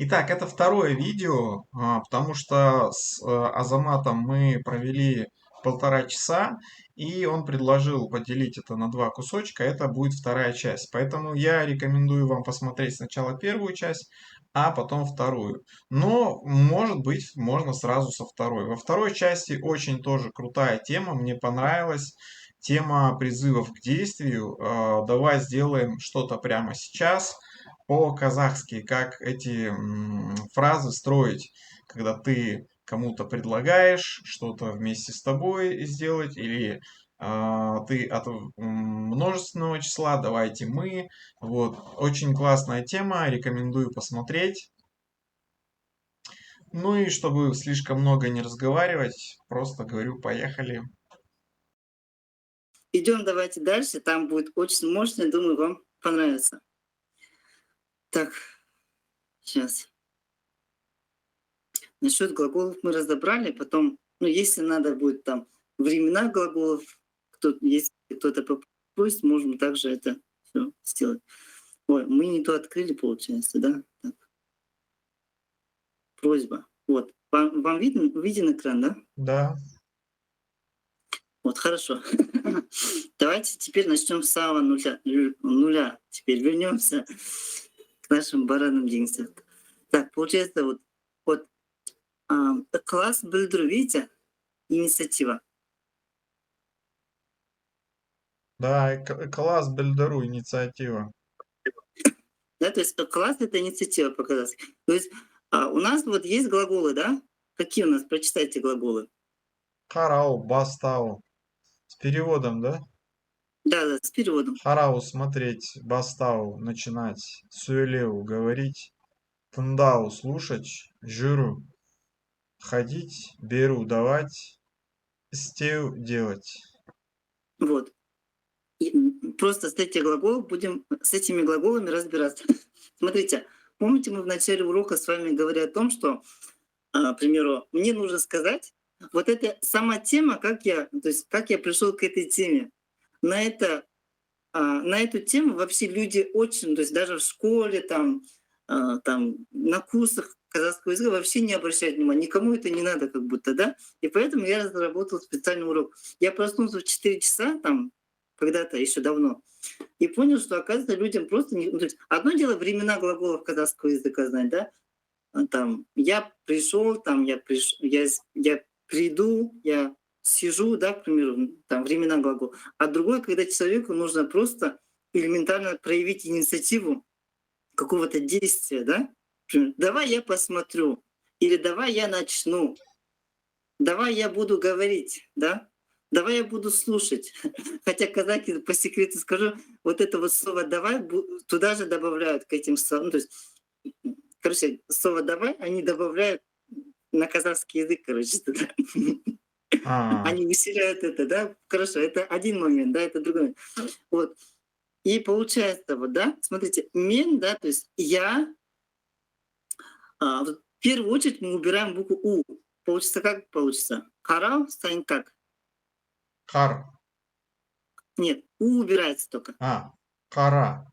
Итак, это второе видео, потому что с Азаматом мы провели 1,5 часа, и он предложил поделить это на два кусочка. Это будет вторая часть. Поэтому я рекомендую вам посмотреть сначала первую часть, а потом вторую. Но, может быть, можно сразу со второй. Во второй части очень тоже крутая тема, мне понравилась. Тема призывов к действию. Давай сделаем что-то прямо сейчас по-казахски, как эти фразы строить, когда ты кому-то предлагаешь что-то вместе с тобой сделать, или ты от множественного числа, давайте мы. Вот, очень классная тема, рекомендую посмотреть. Ну и чтобы слишком много не разговаривать, просто говорю, поехали. Идем давайте дальше, там будет очень мощно, думаю, вам понравится. Так, сейчас. Насчет глаголов мы разобрали, потом, ну, если надо будет там времена глаголов, если кто-то попросит, можем также это все сделать. Ой, мы не то открыли, получается, да? Так, просьба. Вот. Вам виден экран, да? Да. Вот, хорошо. Давайте теперь начнем с самого нуля. Теперь вернемся к нашим баранам деньгам. Так, получается, вот класс Builder, видите, инициатива. Да, класс Бельдару, инициатива. Да, то есть класс — это инициатива показалась. То есть у нас вот есть глаголы, да? Какие у нас? Прочитайте глаголы. Харау, бастау. С переводом, да? Да, да, с переводом. Харау смотреть, бастау начинать, сөйлеу говорить, тыңдау слушать, жүру ходить, беру давать, істеу делать. Вот. И просто с этими глаголами разбираться. Смотрите, помните, мы в начале урока с вами говорили о том, что, к примеру, мне нужно сказать, вот это сама тема, как я пришел к этой теме. На это на эту тему вообще люди очень, то есть даже в школе, там на курсах казахского языка вообще не обращают внимания, никому это не надо как будто, да? И поэтому я разработал специальный урок. Я проснулся в 4 часа, там, когда-то еще давно, и понял, что, оказывается, людям просто не... Ну, то есть одно дело времена глаголов казахского языка знать, да? Там я пришел, там я приду, я сижу, да, к примеру, там времена глагола. А другое, когда человеку нужно просто элементарно проявить инициативу какого-то действия, да? Например, давай я посмотрю, или давай я начну, давай я буду говорить, да? Давай я буду слушать. Хотя казаки, по секрету скажу, вот это вот слово «давай» туда же добавляют к этим словам. Ну, то есть, короче, слово «давай» они добавляют на казахский язык, короче, туда. А, Они усиляют это, да? Хорошо, это один момент, да, это другой. Вот. И получается, вот, да, смотрите, мен, да, то есть я, вот в первую очередь мы убираем букву У. Получится как получится? Карал станет как? кар, Нет, У убирается только. кара,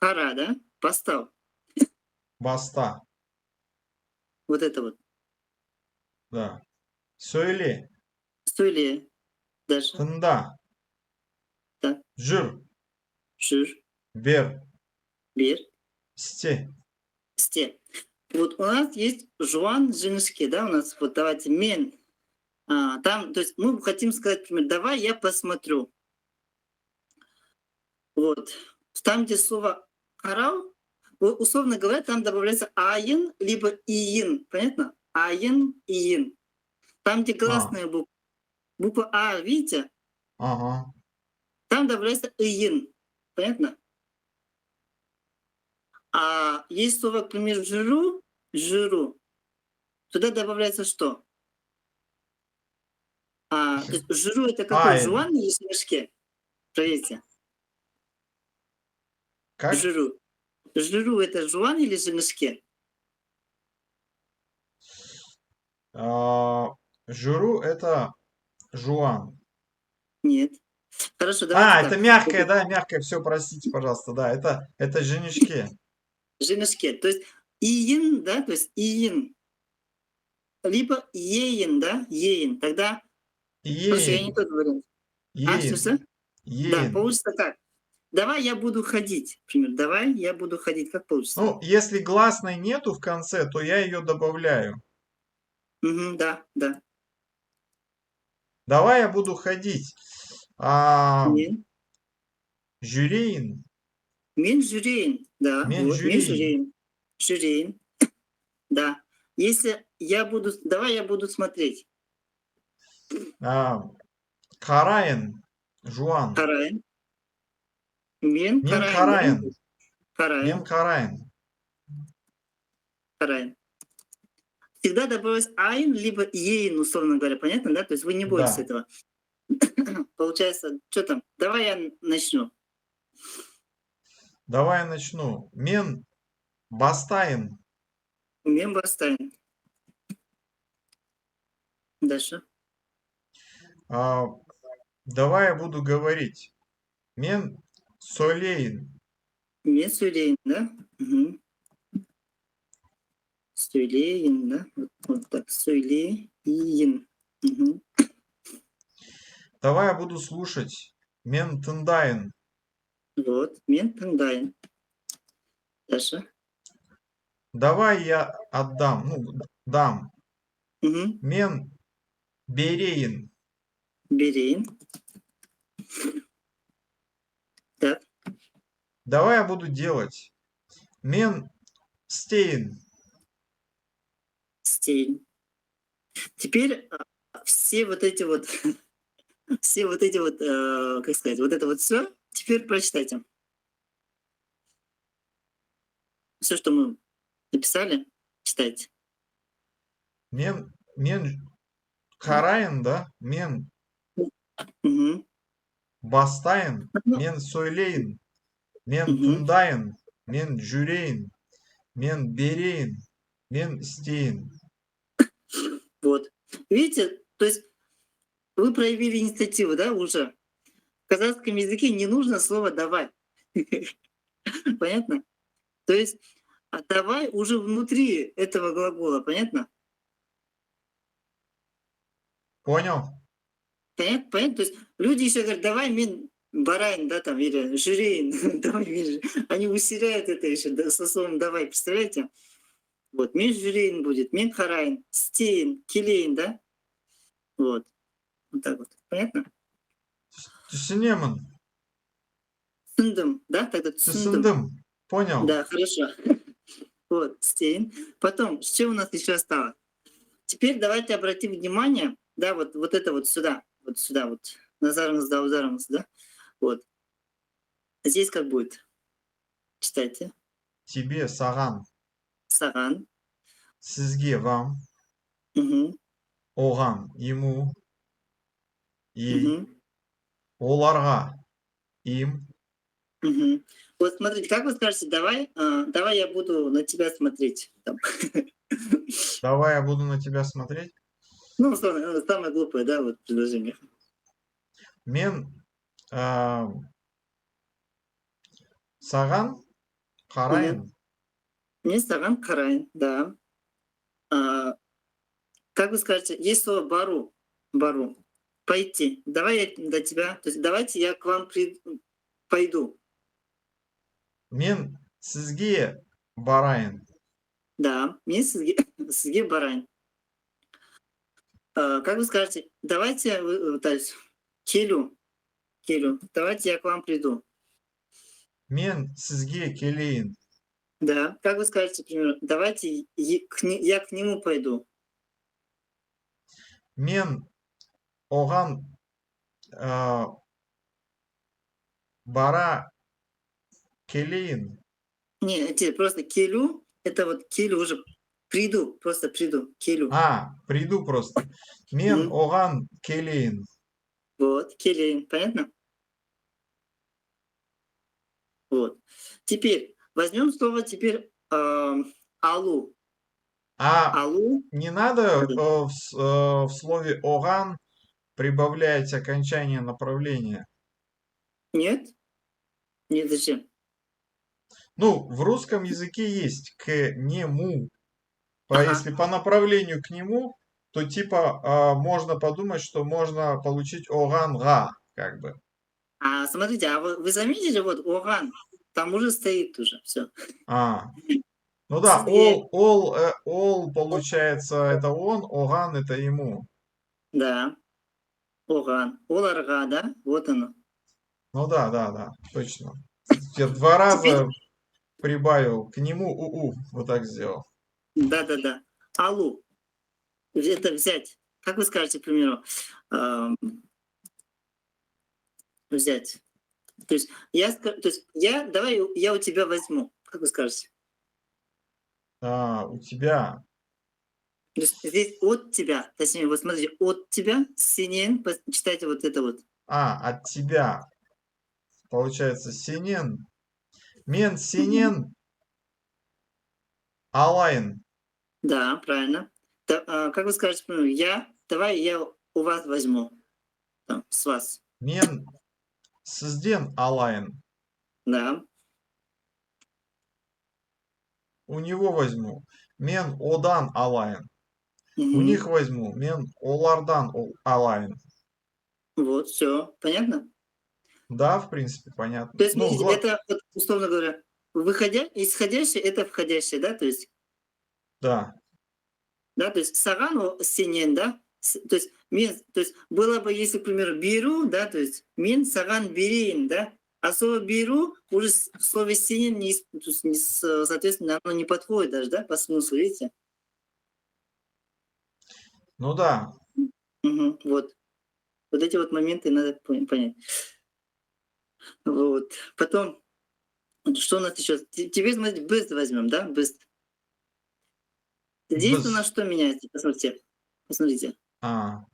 Кара, да? Постав. баста, Вот это вот. да. Сөйле, Стоили дальше. тыңда, Так, жүр, жир, бер, бер, істе. сте. Вот у нас есть жуан женишке, да, у нас вот давайте мен. Там, то есть мы хотим сказать, например, давай я посмотрю. Вот. Там, где слово «карал», условно говоря, там добавляется «аин» либо «иин». Понятно? «Аин», «иин». Там, где А, гласная буква «а», видите? ага. Там добавляется «иин». Понятно? А есть слово, к примеру, «жиру», «жиру». Туда добавляется что? То есть «жиру» — это какой? Айн. Жуан или снежке? Проверьте. Как? «Жиру». «Жиру» — это жуан или женишке? Журу это жуан. Нет. Хорошо, давайте Это так. мягкое, да, мягкое. Все, простите, пожалуйста, да, это женишке. Женишке. То есть иин, да, то есть иин, либо еин, да, еин. Тогда, слушай, я Ейн. не тот вариант. А, Ейн. что? Да, Ейн. получится как? Давай я буду ходить. Например, давай я буду ходить. Как получится? Ну, если гласной нету в конце, то я ее добавляю. Мгм, да, да. Давай я буду ходить. А, Мен. Жюрейн. Мен жюрейн. Да, Мен вот, мен жюрейн. жюрейн. Жюрейн. Да. Если я буду... Давай я буду смотреть. А, Караен. Жуан. Караен. Мен Мен караен, да? караен. Караен. Мен караен. Караен. Всегда добавилось айн, либо ейн, условно говоря. Понятно, да? То есть вы не бойтесь Да. этого. Получается, что там? Давай я начну. Давай я начну. Мен бастаен. Мен бастайн. Дальше. А, давай я буду говорить. Мен солейн. Мен сөйлейін, да? Мгм. Сөйлейін, да? Вот так. Сөйлейін. Мгм. Давай я буду слушать. Мен тындайын. Вот. Мен тыңдайын. Дальше. Давай я отдам. Ну, дам. Мгм. Мен берейін. Берейін. Так. Давай я буду делать. Мен стейн. Стейін. Теперь все вот эти вот, все вот эти вот, как сказать, вот это вот все, теперь прочитайте. Все, что мы написали, читайте. Мен карайын, да? Мен Мгм. бастайын. Ну, Мен сойлейін. Мен мгм. тындайын. Мен жүрейін. Мен берейін. Мен істейін. Вот. Видите, то есть вы проявили инициативу, да, уже. В казахском языке не нужно слово «давай». Понятно? То есть «давай» уже внутри этого глагола, понятно? Понял? Понятно? Понятно? То есть люди еще говорят «давай мен барайн», да, там, или «жирейн», «давай мен жи-». Они усиляют это еще со словом «давай», представляете? Вот, мен жирейн будет, мен харайн, стейн, келейн, да? Вот, вот так вот. Понятно? Түсінемін. Түсіндім, да? Тогда түсіндім. Түсіндім. Понял? Да, хорошо. Вот, стейн. Потом, что у нас еще осталось? Теперь давайте обратим внимание, да, вот это вот сюда, вот, назарымыз да аузарымыз, да? Вот. Здесь как будет? Читайте. Тебе, саған. Саган. Сізге, вам. Угу, Оған, ему. Ей. угу, Оларға. Им. угу. Вот смотрите, как вы скажете, давай я буду на тебя смотреть. Там. Давай я буду на тебя смотреть. Ну, условно, самое глупое, да, вот предложение. Мен саған қарайын. Мне саган карайн, да. А, как вы скажете, есть слово бару, бару, пойти. Давай я до тебя, то есть давайте я к вам пойду. Мен сізге барайын. Да, мне сізге барайн. Как вы скажете, давайте, то есть, келю, давайте я к вам приду. Мен сізге келейін. Да, как вы скажете, например, давайте я к нему пойду. Мен оған бара келейін. Не, это просто келю, это вот келю уже приду, просто приду, келю. Приду просто. Мен Мгм. оған келейін. Вот, келейн, понятно? Вот. Теперь возьмем слово теперь алу. Алу. Не надо Да. в слове оған прибавлять окончание направления. Нет? Нет, зачем? Ну, в русском языке есть к нему. Ага. Если по направлению к нему, то типа можно подумать, что можно получить оганга, как бы. А смотрите, а вы заметили, вот Оган, там уже стоит уже все. А, ну да, Сызге, all получается это он, оган это ему. да, Оган. Оларга, да, вот оно. Ну да, да, да, точно. Я два Теперь, раза прибавил к нему вот так сделал. да-да-да. Алу, это взять. Как вы скажете, к примеру, ам, взять? То есть то есть давай я у тебя возьму. Как вы скажете? У тебя, То есть здесь от тебя, точнее, вот смотрите, от тебя, синен, читайте вот это вот. от тебя, получается, синен, мен Мгм. синен, алайн, Да, правильно. Как вы скажете, к примеру, давай я у вас возьму, там, с вас. мен сізден алайн, Да. у него возьму, мен одан алайн, у Мгм. них возьму, мен олардан алайн. Вот, все, понятно? Да, в принципе, То понятно. есть, Ну, смотрите, это, вот, условно говоря, исходящее — это входящее, да, да, то есть сагану синен, да, то есть было бы, если, к примеру, беру, да, то есть мин саган берин, да, а слово беру уже в слове синен то есть соответственно, оно не подходит даже, да, по смыслу, видите? ну да, Мгм, вот. Вот эти вот моменты надо понять. Вот. Потом, вот что у нас еще? Теперь, смотрите, best возьмем, да, best. Здесь у нас без, что меняется? Посмотрите. Посмотрите. а,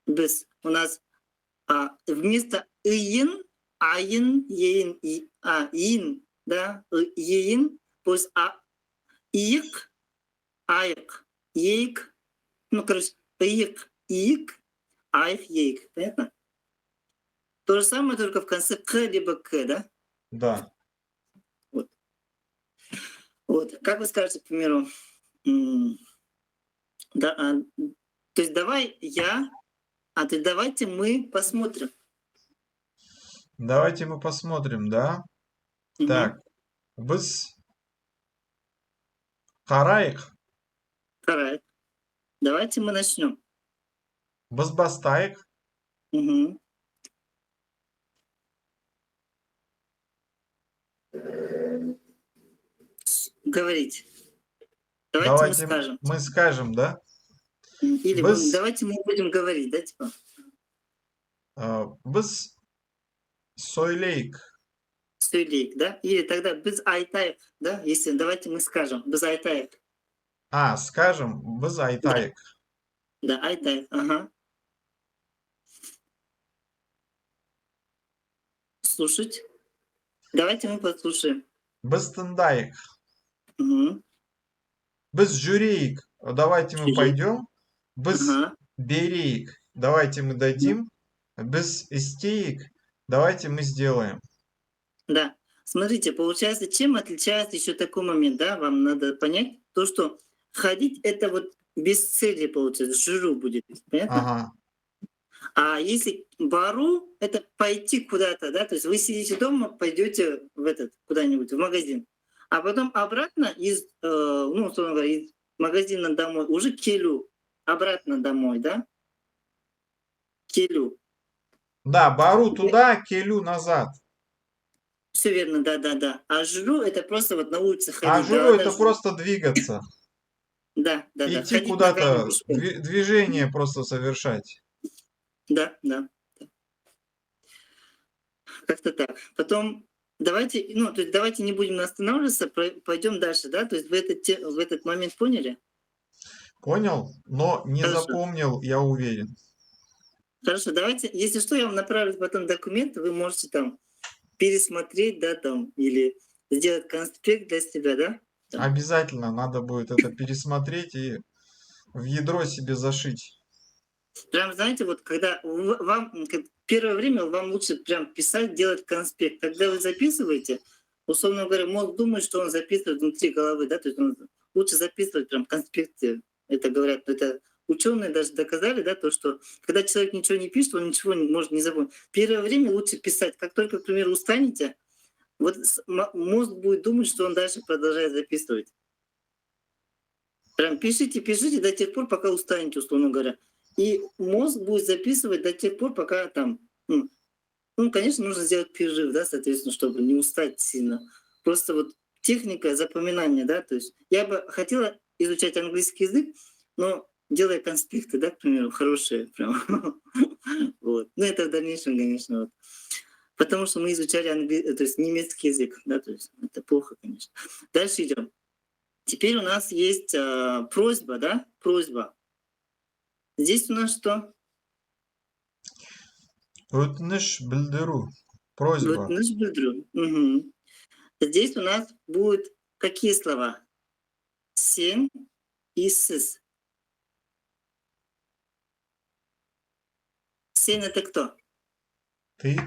Best. У нас вместо иин, аин, еин, ин, да, еин, плюс ик, аик, ейк, ну, короче, ик, аик, ейк. Понятно? То же самое, только в конце к либо к, да? да. Вот. Вот. Как вы скажете, к примеру, м, да, то есть то есть давайте мы посмотрим. Давайте мы посмотрим, да? Мгм. Так, без караих, Alright. Давайте мы начнем. без бастаих, Мгм. Говорить. Давайте мы давайте скажем. мы скажем, да? Или Без, давайте мы будем говорить, да, типа. без сойлейк. Сөйлейік, да? Или тогда без айтайық, да? Если давайте мы скажем, без айтайық. Скажем, без Да, айтаек. да, айтайық, ага. Слушать. Давайте мы послушаем. Без тындаек. Мгм. Без жюреек. Давайте мы Сөйлейік. пойдем. Без Ага. береек. Давайте мы Да. дадим. Без истеек. Давайте мы сделаем. Да. Смотрите, получается, чем отличается еще такой момент, да, вам надо понять, то, что ходить — это вот без цели, получается, жиру будет, понятно? Ага. А если бару — это пойти куда-то, да, то есть вы сидите дома, пойдете в куда-нибудь, в магазин, а потом обратно ну, условно говоря, из магазина домой, уже келю, обратно домой, да, келю. Да, бару туда, келю назад. Все верно, да-да-да. А жру — это просто вот на улице А ходить, журу да, это жру. просто двигаться. Да, да-да, Идти ходить ногами куда-то, пешком. движение просто совершать. Да, да, как-то так. Потом давайте, ну, то есть давайте не будем останавливаться, пойдем дальше, да, то есть в этот момент поняли? Понял? Но не Хорошо. запомнил, я уверен. Хорошо, давайте, если что, я вам направлю потом документы, вы можете там пересмотреть, да, там, или сделать конспект для себя, да? Там. Обязательно надо будет это пересмотреть и в ядро себе зашить. Прям, знаете, вот когда вам, первое время вам лучше прям писать, делать конспект. Когда вы записываете, условно говоря, мозг думает, что он записывает внутри головы, да, то есть он лучше записывать прям конспекты. Это говорят, это ученые даже доказали, да, то, что когда человек ничего не пишет, он ничего не может не запомнить. Первое время лучше писать. Как только, к примеру, устанете, вот мозг будет думать, что он дальше продолжает записывать. Прям пишите, пишите до тех пор, пока устанете, условно говоря. И мозг будет записывать до тех пор, пока там, конечно, нужно сделать перерыв, да, соответственно, чтобы не устать сильно. Просто вот техника запоминания, да, то есть я бы хотела изучать английский язык, но делая конспекты, да, к примеру, хорошие прям. Вот. Ну, это в дальнейшем, конечно, вот. Потому что мы изучали то есть немецкий язык, да, то есть это плохо, конечно. Дальше идем. Теперь у нас есть просьба, да, просьба. Здесь у нас что? Өтініш білдіру. Просьба. Өтініш білдіру. Мгм. Здесь у нас будут какие слова? Сен и сыз. Сен это кто? Ти,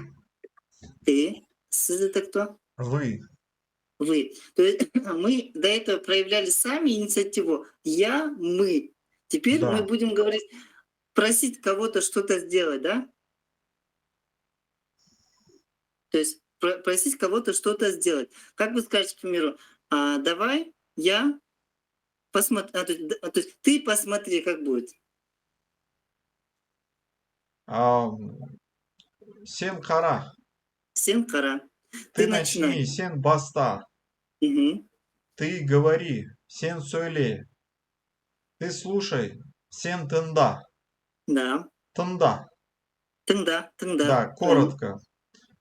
Ты. Сыз это кто? ви. Вы. То есть мы до этого проявляли сами инициативу. Я, мы. Теперь мы Да. будем говорить, просить кого-то что-то сделать, да? То есть просить кого-то что-то сделать. Как вы скажете, к примеру, давай я посмотрю, то есть ты посмотри, как будет. Сен қара. Сен кара. Ты Ты начинай. начни, сен баста. Мгм. Ты говори, сен сөйле. Ты слушай, сен тыңда. Да. Тыңда. Тыңда, тыңда. Да, коротко.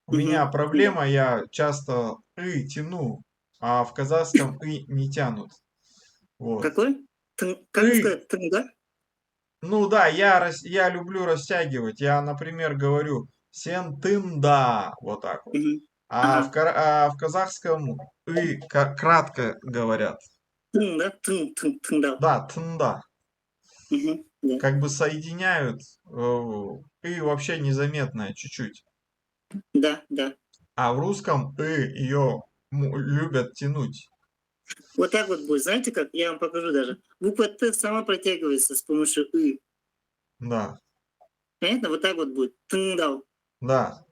У меня Мгм. проблема, я часто тяну, а в казахском не тянут. Вот. Какой? Как вы И, сказали? Тыңда? ну да, я люблю растягивать. Я, например, говорю сен тында, вот так вот. Мгм. А Ага. в казахском кратко говорят. Тыңда, тыңдау. Да, тында. Мгм. Да. Как бы соединяют, вообще незаметное чуть-чуть. Да, да. А в русском ее любят тянуть. Вот так вот будет. Знаете как? Я вам покажу даже. Буква Т сама протягивается с помощью И. Да, Понятно? Вот так вот будет. Тыңдау. да.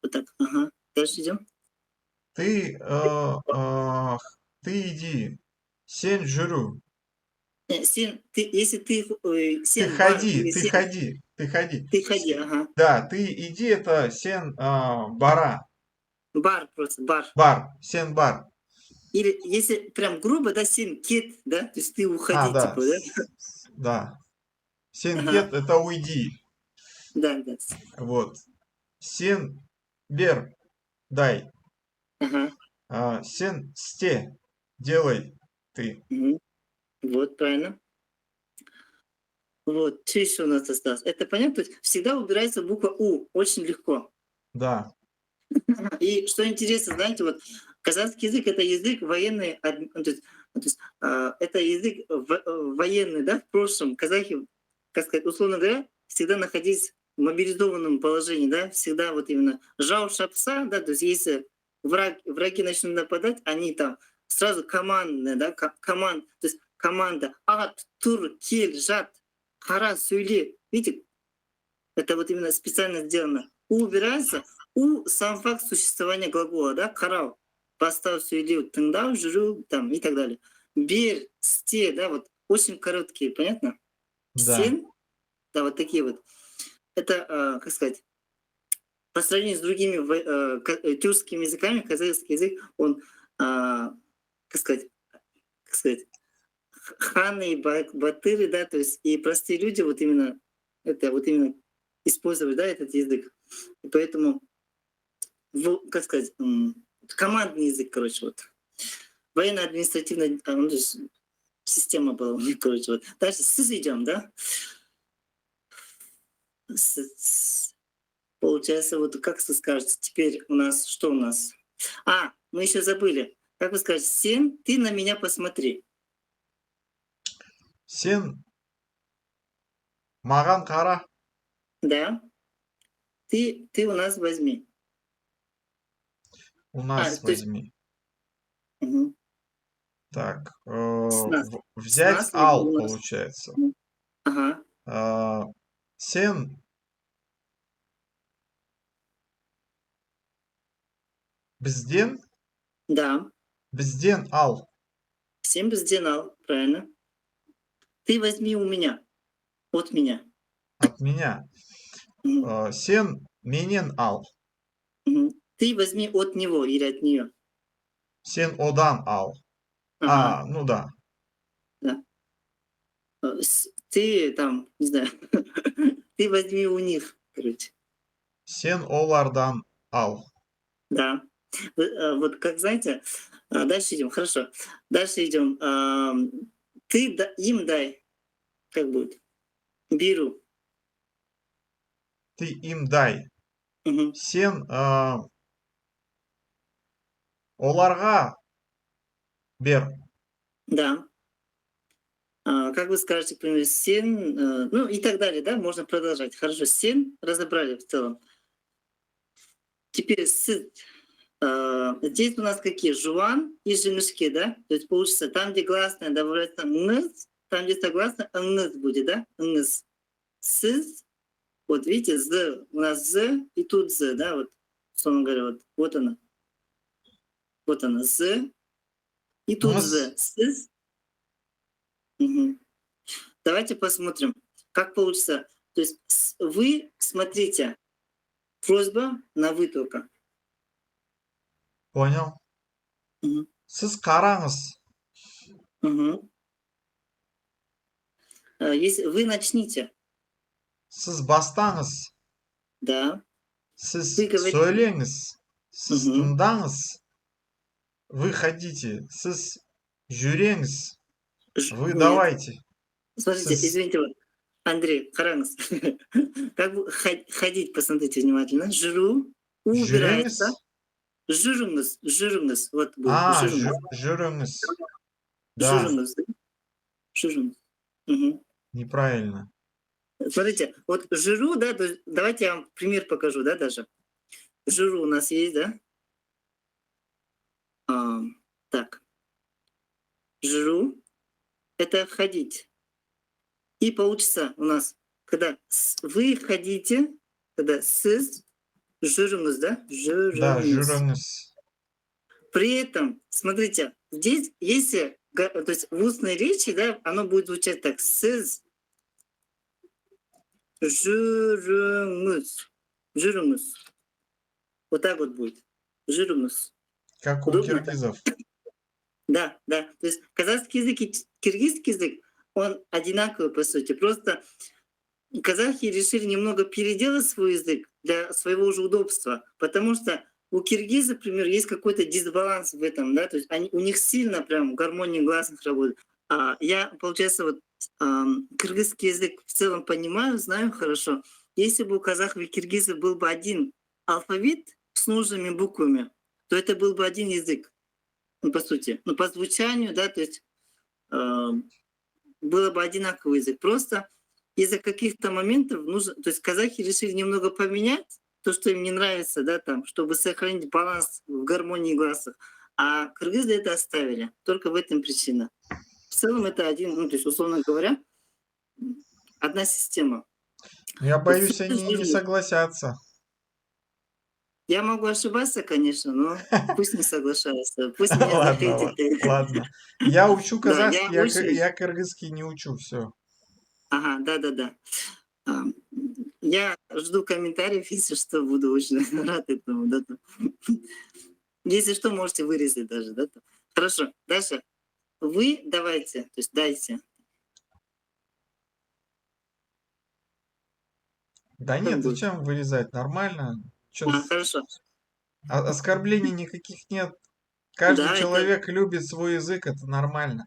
Вот так. Ага. Дальше идем. Ты, ты иди, сен жүру. Если ты Ты сен бар ходи, или ты сен, ходи, ты ходи. ты ходи, ага. Да, ты иди, это сен бара, Бар просто, бар. бар, сен бар. Или если прям грубо, да, сен кет, да, то есть ты уходи, Да, типа, да? да. Сен Ага. кет это уйди. Да, да. Вот. Сен бер, дай. Ага. Сен сте, делай ты. Мгм. Вот, правильно. Вот, что еще у нас осталось? Это понятно? То есть всегда убирается буква У, очень легко. Да, И что интересно, знаете, вот казахский язык — это язык военный, это язык военный, да, в прошлом. Казахи, как сказать, условно говоря, всегда находились в мобилизованном положении, да, всегда вот именно жау шапса, да, то есть если враги начнут нападать, они там сразу командные, да, то есть команда ат, тур, кель, жат, хара, сюли. Видите, это вот именно специально сделано. У убирается, сам факт существования глагола, да, карал, поставь сөйлеу, тыңдау, жүру, там и так далее. Бер, сте, да, вот очень короткие, понятно? да, Сен, да, вот такие вот. Это, как сказать, по сравнению с другими тюркскими языками, казахский язык, он, как сказать, ханы и батыры, да, то есть и простые люди вот именно это вот именно использовали, да, этот язык. И поэтому, как сказать, командный язык, короче, вот. Военно-административная то есть система была у них, короче, вот. Дальше сыз идем, да? Получается, вот как вы скажете, теперь у нас, что у нас? Мы еще забыли. Как вы скажете, Сен, ты на меня посмотри. сен маған қара. Да? Ты у нас возьми. У нас То есть возьми. мгм. Так, С нас. С взять нас или ал у нас. получается. Ага, А, Сен бзден, да. бзден ал Всем безденал, правильно. Ты возьми у меня, от меня. от меня. Мгм, Сен менен ал, мгм. Ты возьми от него или от нее. сен одан ал. Ага, Ну да. да. Ты там, не знаю, ты возьми у них, короче. Сен олардан ал. Да. Вот как знаете, дальше идем, хорошо. Дальше идем. Ты им дай, как будет? Беру. Ты им дай. Мгм. Сен оларға бер. Да. Как вы скажете, к примеру, сен, ну и так далее, да, можно продолжать. Хорошо, сен разобрали в целом. Теперь здесь у нас какие? Жуан и жемешки, да? То есть получится, там, где гласная добавляется нс, там, где согласная, нс будет, да? Нс. Сыз, вот видите, з, у нас з, и тут з, да, вот, условно говоря, вот она, з, и тут Мыс. з, сыз. Мгм. Давайте посмотрим, как получится. То есть вы, смотрите, просьба на вы только. Понял. Мгм. Сіз қараңыз. Мгм. Если вы начните, Сіз бастаңыз. да, Сіз вы говорите, сөйлеңіз. Сіз мгм. тыңдаңыз. Вы ходите. Сіз жүреңіз. Вы Нет. давайте. Смотрите, Сіз извините, вот, Андрей, Харанс, как бы ходить, посмотрите внимательно. Жру, жүреңіз. убирается. Жирыңыз, вот будет, жирыңыз. Жүріңіз. Да, Жирыңыз, да? Жирыңыз. Мгм. неправильно. Смотрите, вот жиру, да, то есть давайте я вам пример покажу, да, даже. Жиру у нас есть, да? А, так, жру — это ходить. И получится у нас, когда вы ходите, когда сыз, жирыңыз, да? Да, Жирыңыз. жүріңіз. При этом, смотрите, здесь, если, то есть в устной речи, да, оно будет звучать так: сыз, жирыңыз, жирыңыз. Вот так вот будет. Жирыңыз. Как у Удобно так? киргизов. Да, да. То есть казахский язык и киргизский язык, он одинаковый по сути. Просто казахи решили немного переделать свой язык для своего уже удобства, потому что у киргизов, например, есть какой-то дисбаланс в этом, да, то есть у них сильно прям гармония гласных работает. Я, получается, вот кыргызский язык в целом понимаю, знаю хорошо. Если бы у казахов и киргизов был бы один алфавит с нужными буквами, то это был бы один язык, ну, по сути. Ну, по звучанию, да, то есть было бы одинаковый язык. Просто из-за каких-то моментов нужно, то есть казахи решили немного поменять то, что им не нравится, да, там, чтобы сохранить баланс в гармонии гласов. А кыргызы это оставили. Только в этом причина. В целом это один, ну, то есть, условно говоря, одна система. Я Вот боюсь, супер они не жирный. согласятся. Я могу ошибаться, конечно, но пусть не соглашаются, пусть меня Ладно, захейтят. ладно. Я учу Да, я казахский, очень... я кыргызский не учу, все. Ага, да-да-да. А, Я жду комментариев, если что, буду очень рад этому. Да, там. Если что, можете вырезать даже. Да, там. Хорошо, дальше. Вы давайте, то есть дайте. Да Как нет, будет? зачем вырезать? Нормально. Чё, Хорошо. оскорблений никаких нет. Каждый Да, это... человек любит свой язык, это нормально.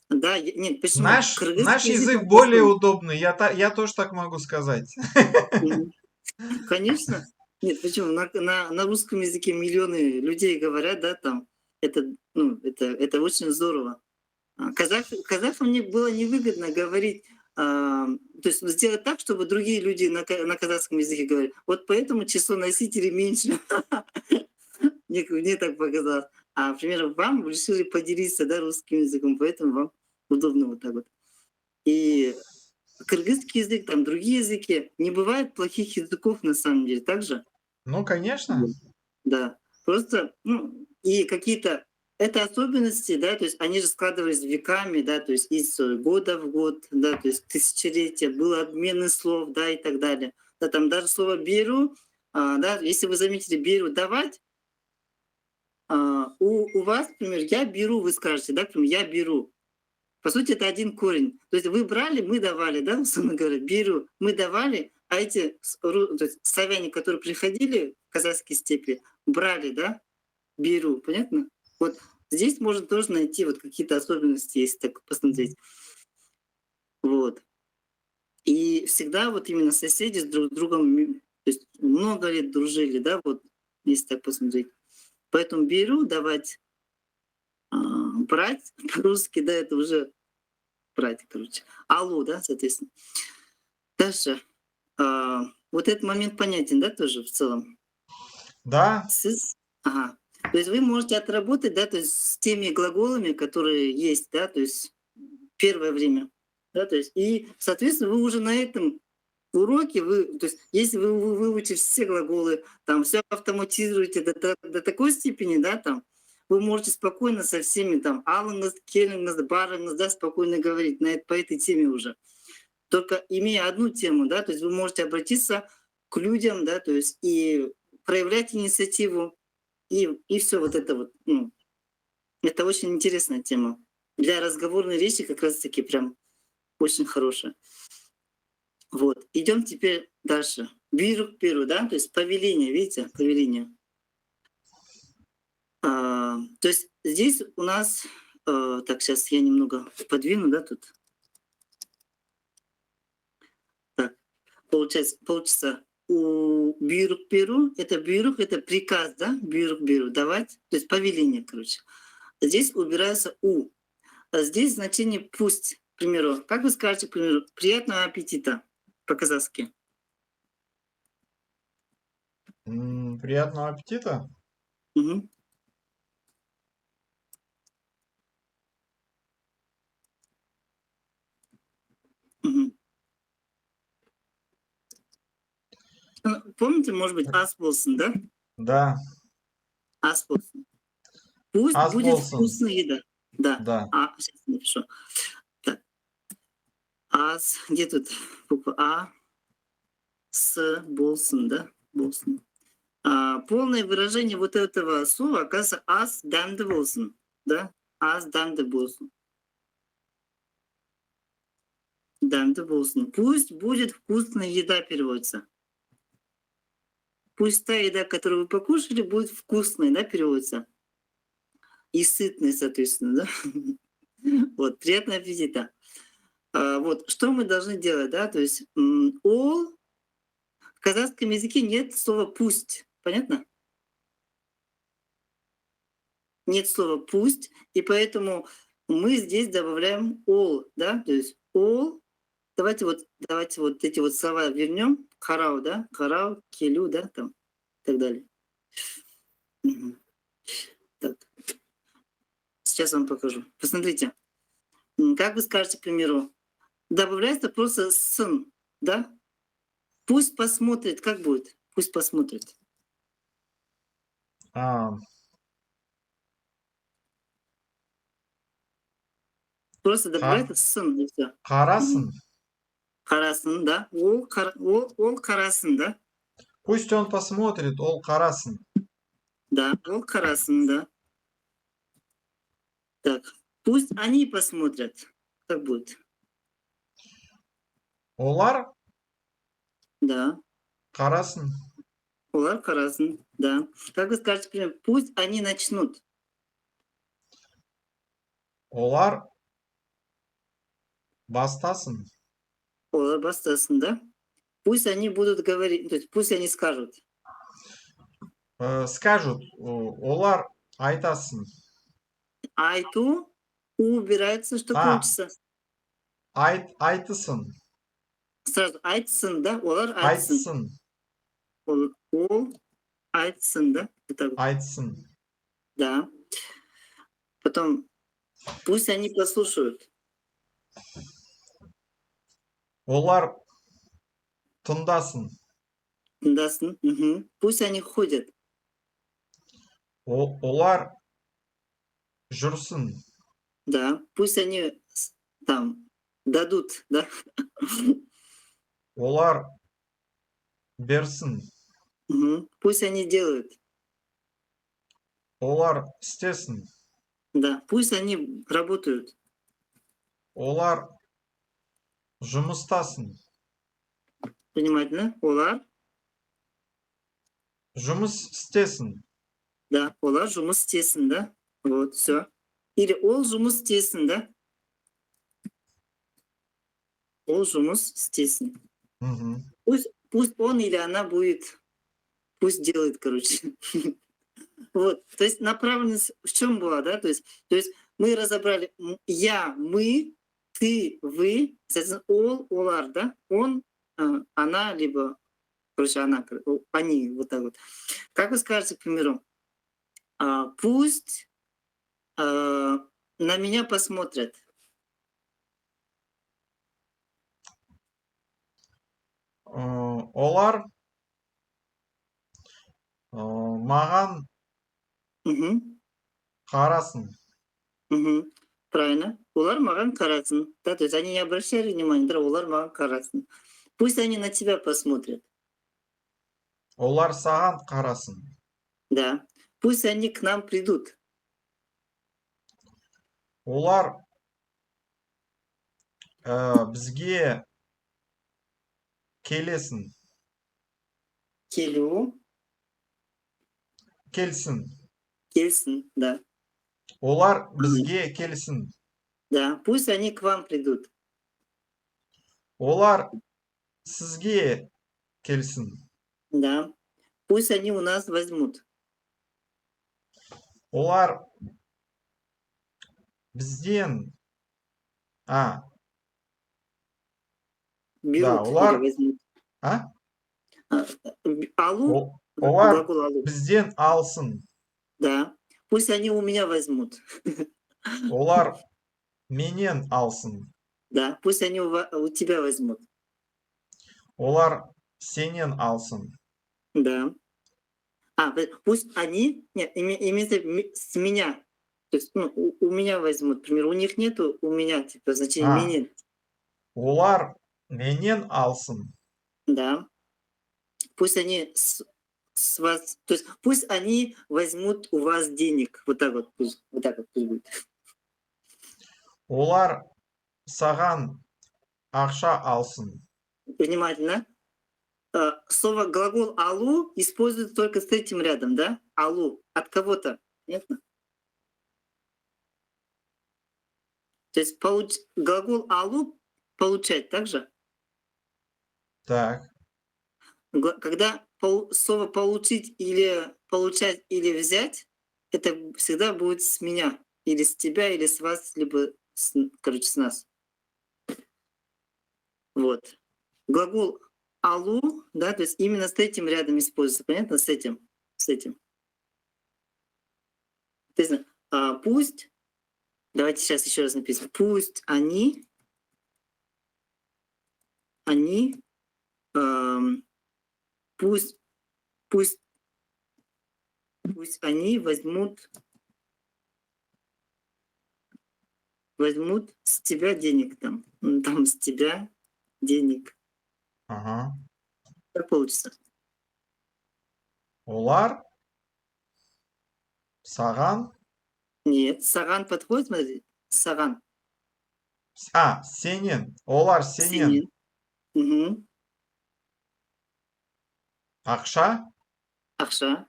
Да, нет, почему? Наш Кыргызский язык, язык он более такой. удобный, я тоже так могу сказать. Мгм. Конечно. Нет, почему? На русском языке миллионы людей говорят, да, там. Это, ну, это очень здорово. Казахам мне было невыгодно говорить то есть сделать так, чтобы другие люди на казахском языке говорили. Вот поэтому число носителей меньше. Мне так показалось. А, например, вам решили поделиться, да, русским языком, поэтому вам удобно вот так вот. И кыргызский язык, там другие языки. Не бывает плохих языков на самом деле, так же? Ну, конечно. Вот. Да. Просто, ну, и какие-то это особенности, да, то есть они же складывались веками, да, то есть из года в год, да, то есть тысячелетия, был обмен слов, да, и так далее. Да, там даже слово «беру», да, если вы заметили, «беру» — «давать», у вас, например, «я беру», вы скажете, да, например, «я беру». По сути, это один корень. То есть вы брали, мы давали, да, условно говоря, беру, мы давали, а эти то есть славяне, которые приходили в казахские степи, брали, да, беру, понятно? Вот здесь можно тоже найти вот какие-то особенности, если так посмотреть. Вот. И всегда вот именно соседи с друг другом, то есть много лет дружили, да, вот если так посмотреть. Поэтому беру, давать, брать по-русски, да, это уже брать, короче. Алло, да, соответственно. Дальше. Вот этот момент понятен, да, тоже в целом? Да, Ага. То есть вы можете отработать, да, то есть с теми глаголами, которые есть, да, то есть первое время, да, то есть и, соответственно, вы уже на этом уроке, то есть если вы выучите все глаголы, там все автоматизируете до такой степени, да, там, вы можете спокойно со всеми там алыңыз, келіңіз, барыңыз, да, спокойно говорить по этой теме уже. Только имея одну тему, да, то есть вы можете обратиться к людям, да, то есть и проявлять инициативу, и все вот это вот. Ну, это очень интересная тема. Для разговорной речи как раз-таки прям очень хорошая. Вот. Идем теперь дальше. Биру перу, да, то есть повеление, видите, повеление. То есть здесь у нас, так, сейчас я немного подвину, да, тут. Так, получится у бирюк перу, это приказ, да, бирюк беру, давать, то есть повеление, короче. Здесь убирается у. А здесь значение пусть, к примеру. Как вы скажете, к примеру, приятного аппетита по-казахски? приятного аппетита. Мгм. Мгм. Ну, помните, может быть, ас болсын, да? Да, Ас болсын. Пусть аз будет болсын. вкусная еда. Да. Да. Сейчас напишу. Так, ас, где тут буква А? С болсын, да? Болсын. Полное выражение вот этого слова оказывается аз данды болсын, да? Аз данды болсын. Данды болсын. Пусть будет вкусная еда переводится. Пусть та еда, которую вы покушали, будет вкусной, да, переводится. И сытной, соответственно, да. Вот, приятного аппетита. Вот, что мы должны делать, да, то есть в казахском языке нет слова «пусть», понятно? Нет слова «пусть», и поэтому мы здесь добавляем «ол», да, то есть «ол». Давайте вот эти вот слова вернем. Харау, да, харау, келю, да, там, и так далее. Мгм. Так, сейчас вам покажу. Посмотрите, как вы скажете, к примеру, добавляется просто «сын», да? Пусть посмотрит, как будет? Пусть посмотрит. А, Просто ха- добавляется «сын» и всё. Харасын. Мгм. Карасын, да? Ол карасын, да? Пусть он посмотрит, ол карасын. Да, ол карасын, да. Так, пусть они посмотрят. Как будет? Олар Да. карасын. Олар карасын, да. Как вы скажете, например, пусть они начнут. Олар бастасын. Олар бастасын, да? Пусть они будут говорить, то есть пусть они скажут. Скажут, олар айтасын. Айту, у убирается, что А, получится? Айтысын. Сразу айтсын, да? Олар айтсын. Айтсын. Ол айтсын, да? Вот так вот. Айтсын. Да. Потом пусть они послушают. Олар тыңдасын. Тыңдасын. Мгм. Пусть они ходят. Олар жүрсін. Да. Пусть они там дадут, да? Олар берсін. Мгм. Пусть они делают. Олар істесін. Да. Пусть они работают. Олар жұмыстасын. Внимательно. Олар. Жұмыс істесін. Да. Олар жұмыс істесін, да? Вот, все. Или ол жұмыс істесін, да? Ол жұмыс істесін. Мгм. Пусть он или она будет, пусть делает, короче. Вот, то есть направленность в чем была, да? То есть мы разобрали я, мы, ты, вы, соответственно, all, олар, да? Он, она, либо, короче, она, они, вот так вот. Как вы скажете, к примеру, пусть на меня посмотрят. Олар маған Мгм. қарасын. Мгм. Правильно. Олар маған карасын. Да, то есть они не обращали внимания, да, олар маған карасын. Пусть они на тебя посмотрят. Олар саған қарасын. Да. Пусть они к нам придут. Олар бізге келесін. Келу, Келсін. келсін, да. Олар бізге келсін. Да. Пусть они к вам придут. Олар сізге келсін. Да. Пусть они у нас возьмут. Олар бізден Берут олар или возьмут. Алу, олар глагол алу. бізден алсын. Да. Пусть они у меня возьмут. Олар менен алсын. Да. Пусть они у тебя возьмут. Олар сенен алсын. Да. Пусть они, нет, имеется с меня. То есть, ну, у меня возьмут. Например, у них нету, у меня, типа, значение менен. Олар менен алсын. Да. Пусть они с вас, то есть пусть они возьмут у вас денег. Вот так вот пусть будет. Олар саған ақша алсын. Внимательно. Слово глагол алу используется только с этим рядом, да? Алу. От кого-то. Понятно? То есть глагол алу получать также. Так. Когда слово получить или получать или взять, это всегда будет с меня. Или с тебя, или с вас, либо короче, с нас. Вот. Глагол алу, да, то есть именно с этим рядом используется, понятно? С этим. То есть, пусть, давайте сейчас еще раз напишем. Пусть они пусть они возьмут с тебя денег там с тебя денег. Ага. Как получится? Олар саған. Нет, саган подходит, смотри, саган. Сенен. Олар сенен. Угу. Ақша Ақша.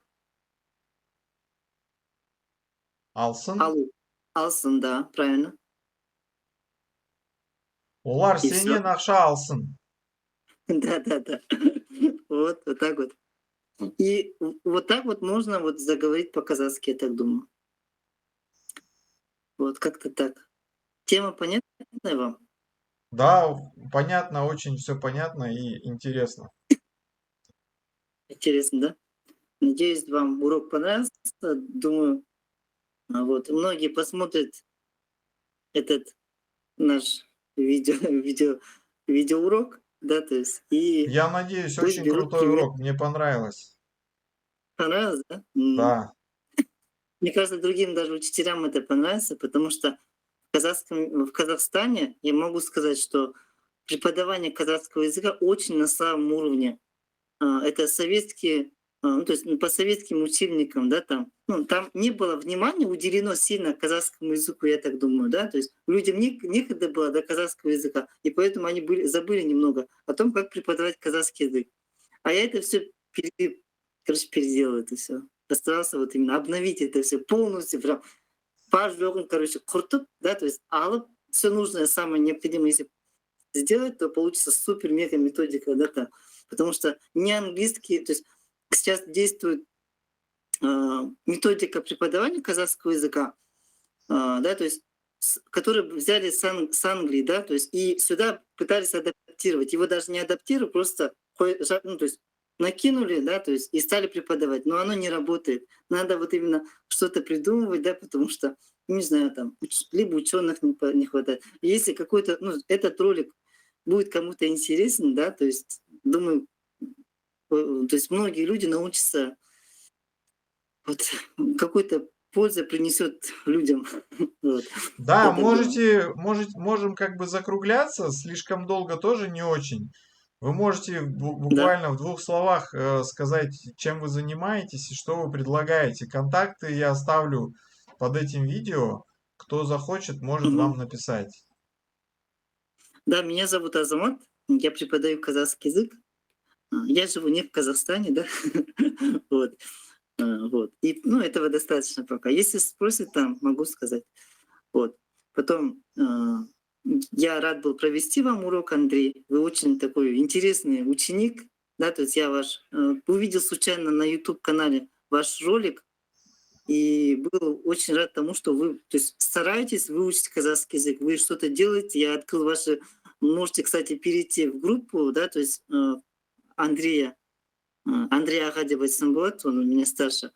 алсын. Алу. Алсын, да, правильно. Олар И всё. сенен ақша алсын. Да. Вот так вот. И вот так вот можно вот заговорить по-казахски, я так думаю. Вот как-то так. Тема понятная вам? Да, понятно, очень все понятно и интересно. Интересно, да? Надеюсь, вам урок понравился. Думаю, вот многие посмотрят этот наш видео, видеоурок, да, то есть, и Я надеюсь, пусть очень берут крутой пример. урок, мне понравилось. Понравилось, да? Да, Мне кажется, другим даже учителям это понравится, потому что в Казахстане я могу сказать, что преподавание казахского языка очень на самом уровне. Это советские, ну, то есть по советским учебникам, да, там, ну, там не было внимания уделено сильно казахскому языку, я так думаю, да, то есть людям некогда было до казахского языка, и поэтому они забыли немного о том, как преподавать казахский язык. А я это все переделал это все. Постарался вот именно обновить это все полностью, прям бар жоғын, короче, құртып, да, то есть алып, все нужное, самое необходимое, если сделать, то получится супер-мега методика, да, там. Потому что не английский, то есть сейчас действует методика преподавания казахского языка, да, то есть которые взяли с Англии, да, то есть и сюда пытались адаптировать. Его даже не адаптировали, просто ну, то есть накинули, да, то есть и стали преподавать, но оно не работает. Надо вот именно что-то придумывать, да, потому что, ну, не знаю, там, либо ученых не хватает. Если какой-то, ну, этот ролик будет кому-то интересен, да, то есть, думаю, то есть многие люди научатся вот какой-то пользы принесет людям. Вот. да, Я так думаю. можем как бы закругляться, слишком долго тоже не очень. Вы можете Да. буквально в двух словах сказать, чем вы занимаетесь и что вы предлагаете. Контакты я оставлю под этим видео. Кто захочет, может Мгм. вам написать. Да, меня зовут Азамат, я преподаю казахский язык. Я живу не в Казахстане, да. Вот. Вот. И, ну, этого достаточно пока. Если спросят, там могу сказать. Вот. Потом я рад был провести вам урок, Андрей. Вы очень такой интересный ученик. Да, то есть я увидел случайно на YouTube-канале ваш ролик и был очень рад тому, что вы, то есть, стараетесь выучить казахский язык, вы что-то делаете. Я открыл ваши, можете, кстати, перейти в группу, да, то есть Андрея, Андрея Аға деп айтсам болады, он у меня старше.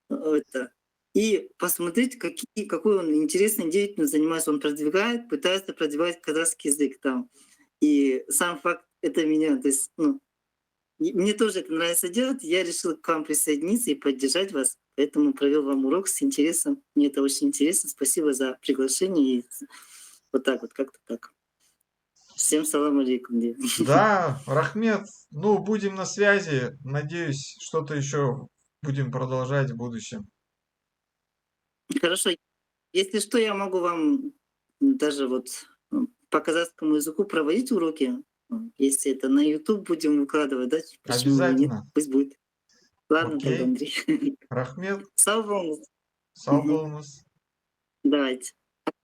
Это. И посмотреть, какой он интересной деятельностью занимается. Он пытается продвигать казахский язык там. И сам факт это меня, то есть, ну, мне тоже это нравится делать. Я решил к вам присоединиться и поддержать вас. Поэтому провел вам урок с интересом. Мне это очень интересно. Спасибо за приглашение. И вот так вот, как-то так. Всем салам алейкум. Да, Рахмет, ну, будем на связи. Надеюсь, что-то еще будем продолжать в будущем. Хорошо. Если что, я могу вам даже вот по казахскому языку проводить уроки. Если это на YouTube будем выкладывать, да? Почему бы и нет? Обязательно. Пусть будет. Ладно тогда, Окей. Андрей. Рахмет, Сау болыңыз. сау Мгм. болыңыз. Давайте.